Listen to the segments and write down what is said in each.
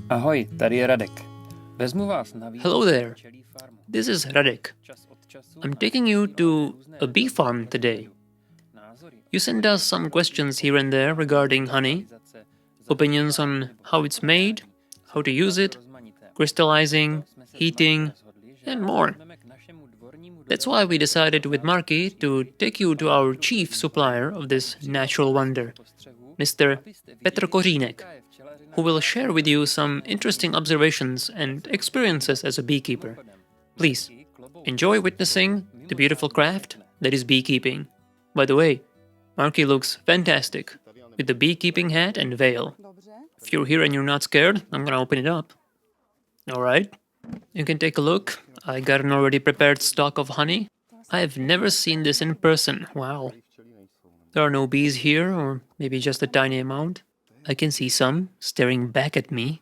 Ahoj, tady je Radek. Vezmu vás na Hello there, this is Radek. I'm taking you to a bee farm today. You sent us some questions here and there regarding honey, opinions on how it's made, how to use it, crystallizing, heating, and more. That's why we decided with Marky to take you to our chief supplier of this natural wonder, Mr. Petr Kořínek, who will share with you some interesting observations and experiences as a beekeeper. Please, enjoy witnessing the beautiful craft that is beekeeping. By the way, Marky looks fantastic with the beekeeping hat and veil. If you're here and you're not scared, I'm gonna open it up. Alright, you can take a look. I got an already prepared stock of honey. I have never seen this in person. Wow. There are no bees here, or maybe just a tiny amount. I can see some staring back at me.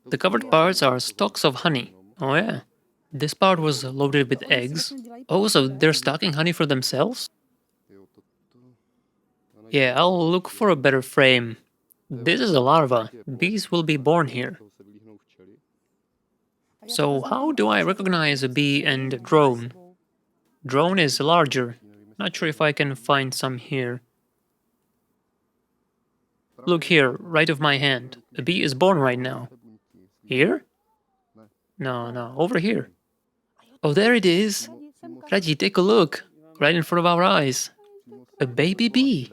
The covered parts are stalks of honey. Oh yeah. This part was loaded with eggs. Oh, so they're stocking honey for themselves? Yeah, I'll look for a better frame. This is a larva. Bees will be born here. So how do I recognize a bee and a drone? Drone is larger. Not sure if I can find some here. Look here, right of my hand. A bee is born right now. Here? No, over here. Oh, there it is. Reggie, take a look. Right in front of our eyes. A baby bee.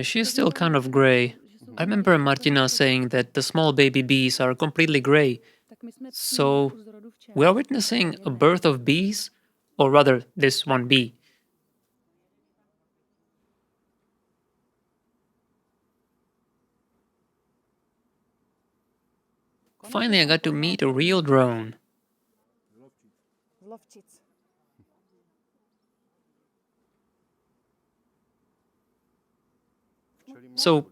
She's still kind of gray. I remember Martina saying that the small baby bees are completely gray. So, we are witnessing a birth of bees, or rather, this one bee. Finally, I got to meet a real drone. So,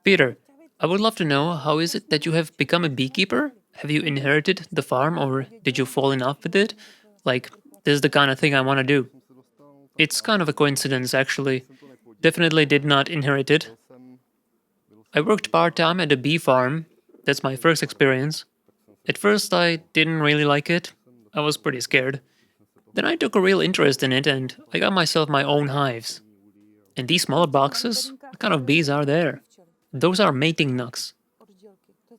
Peter, I would love to know, how is it that you have become a beekeeper? Have you inherited the farm, or did you fall in love with it? Like, this is the kind of thing I want to do. It's kind of a coincidence, actually. Definitely did not inherit it. I worked part-time at a bee farm. That's my first experience. At first, I didn't really like it. I was pretty scared. Then I took a real interest in it, and I got myself my own hives. And these smaller boxes, what kind of bees are there? Those are mating nucs.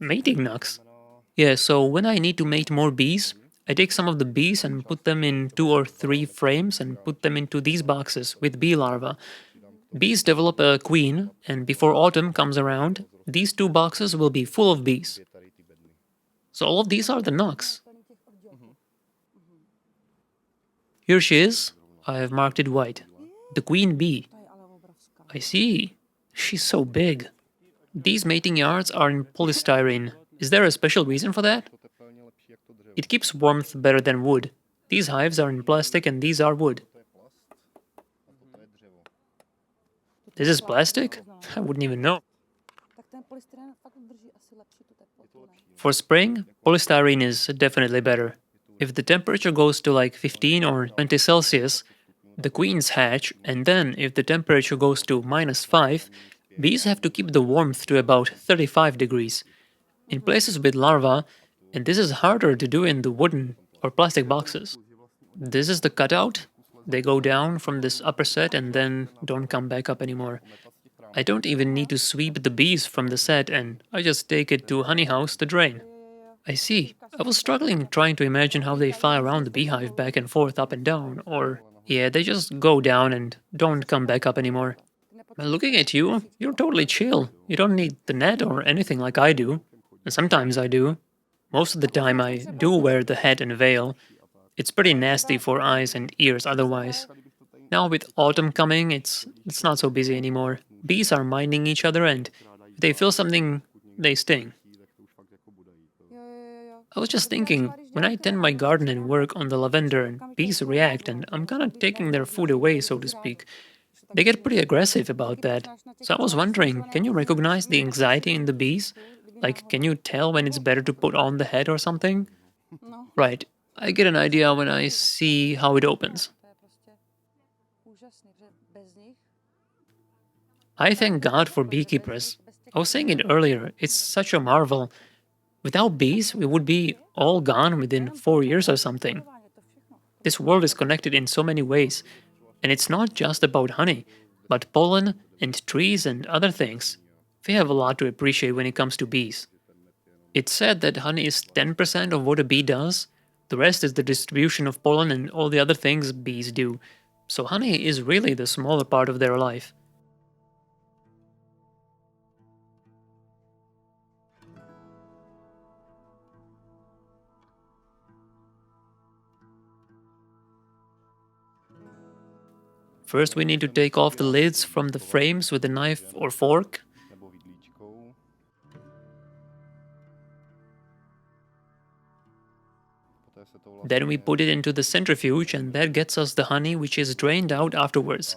Mating nucs? Yeah, so when I need to mate more bees, I take some of the bees and put them in 2 or 3 frames and put them into these boxes with bee larvae. Bees develop a queen, and before autumn comes around, these 2 boxes will be full of bees. So all of these are the nucs. Here she is. I have marked it white. The queen bee. I see. She's so big. These mating yards are in polystyrene. Is there a special reason for that? It keeps warmth better than wood. These hives are in plastic and these are wood. This is plastic? I wouldn't even know. For spring, polystyrene is definitely better. If the temperature goes to like 15 or 20 Celsius, the queens hatch, and then if the temperature goes to -5, bees have to keep the warmth to about 35 degrees. In places with larvae, and this is harder to do in the wooden or plastic boxes. This is the cutout. They go down from this upper set and then don't come back up anymore. I don't even need to sweep the bees from the set, and I just take it to honey house to drain. I see. I was struggling trying to imagine how they fly around the beehive back and forth, up and down, or yeah, they just go down and don't come back up anymore. But looking at you, you're totally chill. You don't need the net or anything like I do. And sometimes I do. Most of the time I do wear the hat and veil. It's pretty nasty for eyes and ears otherwise. Now with autumn coming, it's not so busy anymore. Bees are minding each other, and if they feel something, they sting. I was just thinking, when I tend my garden and work on the lavender, and bees react, and I'm kinda taking their food away, so to speak, they get pretty aggressive about that. So I was wondering, can you recognize the anxiety in the bees? Like, can you tell when it's better to put on the head or something? Right. I get an idea when I see how it opens. I thank God for beekeepers. I was saying it earlier, it's such a marvel. Without bees, we would be all gone within 4 years or something. This world is connected in so many ways, and it's not just about honey, but pollen and trees and other things. We have a lot to appreciate when it comes to bees. It's said that honey is 10% of what a bee does. The rest is the distribution of pollen and all the other things bees do. So honey is really the smaller part of their life. First, we need to take off the lids from the frames with a knife or fork. Then we put it into the centrifuge, and that gets us the honey, which is drained out afterwards.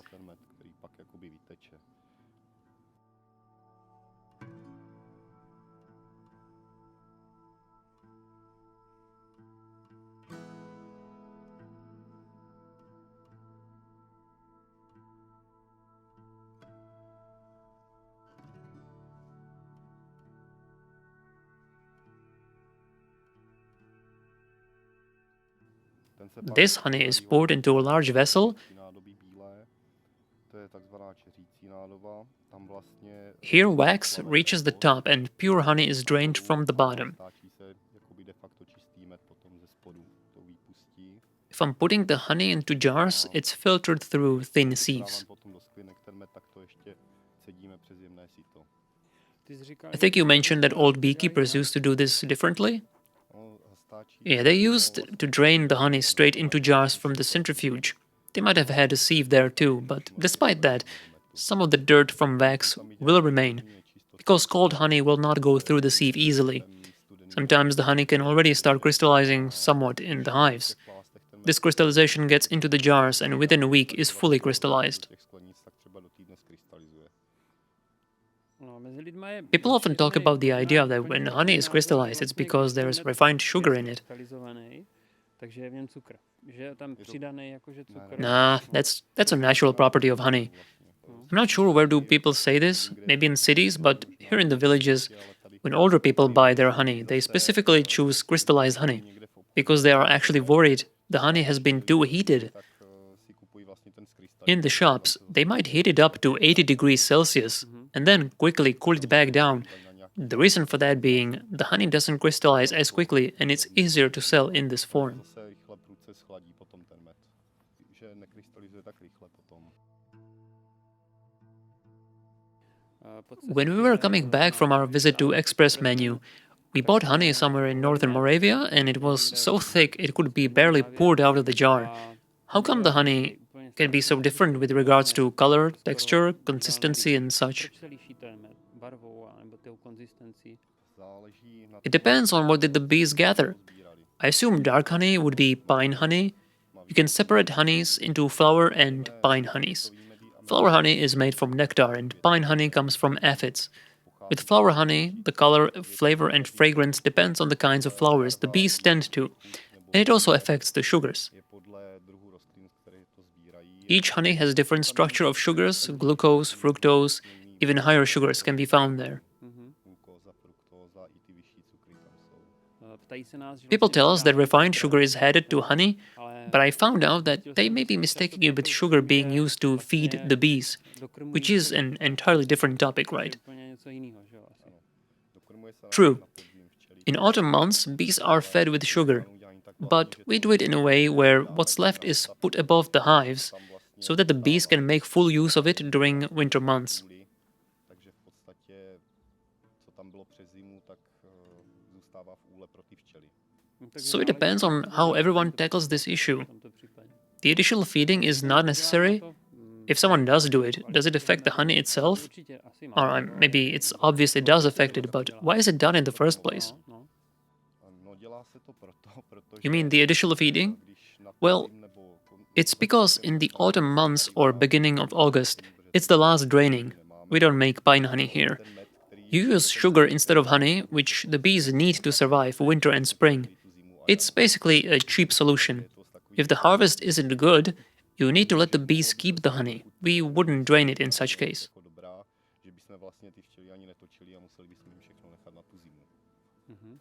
This honey is poured into a large vessel. Here, wax reaches the top, and pure honey is drained from the bottom. If I'm putting the honey into jars, it's filtered through thin sieves. I think you mentioned that old beekeepers used to do this differently. Yeah, they used to drain the honey straight into jars from the centrifuge. They might have had a sieve there too, but despite that, some of the dirt from wax will remain, because cold honey will not go through the sieve easily. Sometimes the honey can already start crystallizing somewhat in the hives. This crystallization gets into the jars and within a week is fully crystallized. People often talk about the idea that when honey is crystallized, it's because there's refined sugar in it. Nah, that's a natural property of honey. I'm not sure where do people say this, maybe in cities, but here in the villages, when older people buy their honey, they specifically choose crystallized honey because they are actually worried the honey has been too heated. In the shops, they might heat it up to 80 degrees Celsius and then quickly cool it back down. The reason for that being the honey doesn't crystallize as quickly and it's easier to sell in this form. When we were coming back from our visit to Express Menu, we bought honey somewhere in northern Moravia and it was so thick it could be barely poured out of the jar. How come the honey can be so different with regards to color, texture, consistency, and such? It depends on what did the bees gather. I assume dark honey would be pine honey. You can separate honeys into flower and pine honeys. Flower honey is made from nectar and pine honey comes from aphids. With flower honey, the color, flavor, and fragrance depends on the kinds of flowers the bees tend to, and it also affects the sugars. Each honey has a different structure of sugars, glucose, fructose, even higher sugars can be found there. People tell us that refined sugar is added to honey, but I found out that they may be mistaking it with sugar being used to feed the bees, which is an entirely different topic, right? True. In autumn months, bees are fed with sugar, but we do it in a way where what's left is put above the hives, so that the bees can make full use of it during winter months. So it depends on how everyone tackles this issue. The additional feeding is not necessary. If someone does do it, does it affect the honey itself? Or maybe it's obvious it does affect it, but why is it done in the first place? You mean the additional feeding? Well, it's because in the autumn months or beginning of August, it's the last draining. We don't make pine honey here. You use sugar instead of honey, which the bees need to survive winter and spring. It's basically a cheap solution. If the harvest isn't good, you need to let the bees keep the honey. We wouldn't drain it in such case.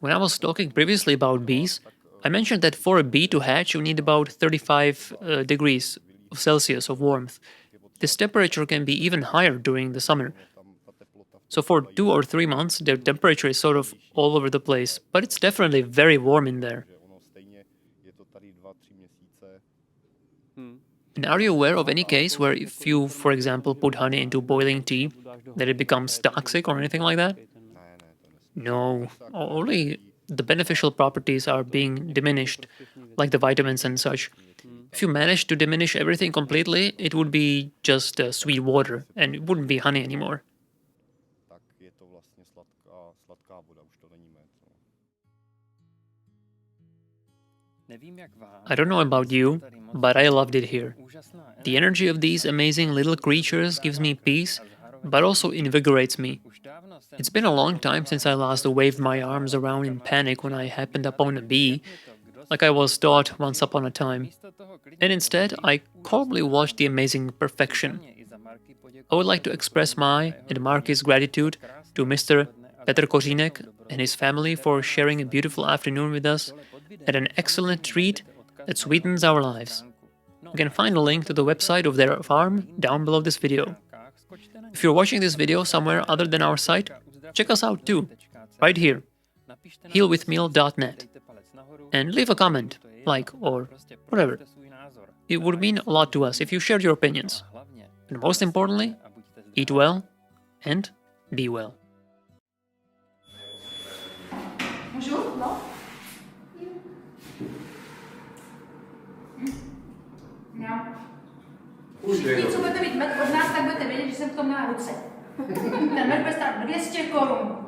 When I was talking previously about bees, I mentioned that for a bee to hatch, you need about 35 degrees of Celsius of warmth. This temperature can be even higher during the summer. So for 2 or 3 months, the temperature is sort of all over the place, but it's definitely very warm in there. And are you aware of any case where if you, for example, put honey into boiling tea, that it becomes toxic or anything like that? No, only the beneficial properties are being diminished, like the vitamins and such. If you manage to diminish everything completely, it would be just sweet water and it wouldn't be honey anymore. I don't know about you, but I loved it here. The energy of these amazing little creatures gives me peace, but also invigorates me. It's been a long time since I last waved my arms around in panic when I happened upon a bee, like I was taught once upon a time. And instead, I calmly watched the amazing perfection. I would like to express my and Marky's gratitude to Mr. Petr Kořínek and his family for sharing a beautiful afternoon with us and an excellent treat that sweetens our lives. You can find a link to the website of their farm down below this video. If you're watching this video somewhere other than our site, check us out too, right here, healwithmeal.net, and leave a comment, like, or whatever. It would mean a lot to us if you shared your opinions. And most importantly, eat well and be well. Můžu? No? No. Všichni, co budete mít med od nás, tak budete vědět, že jsem v tom měla ruce. Ten med bude stát 200 korun.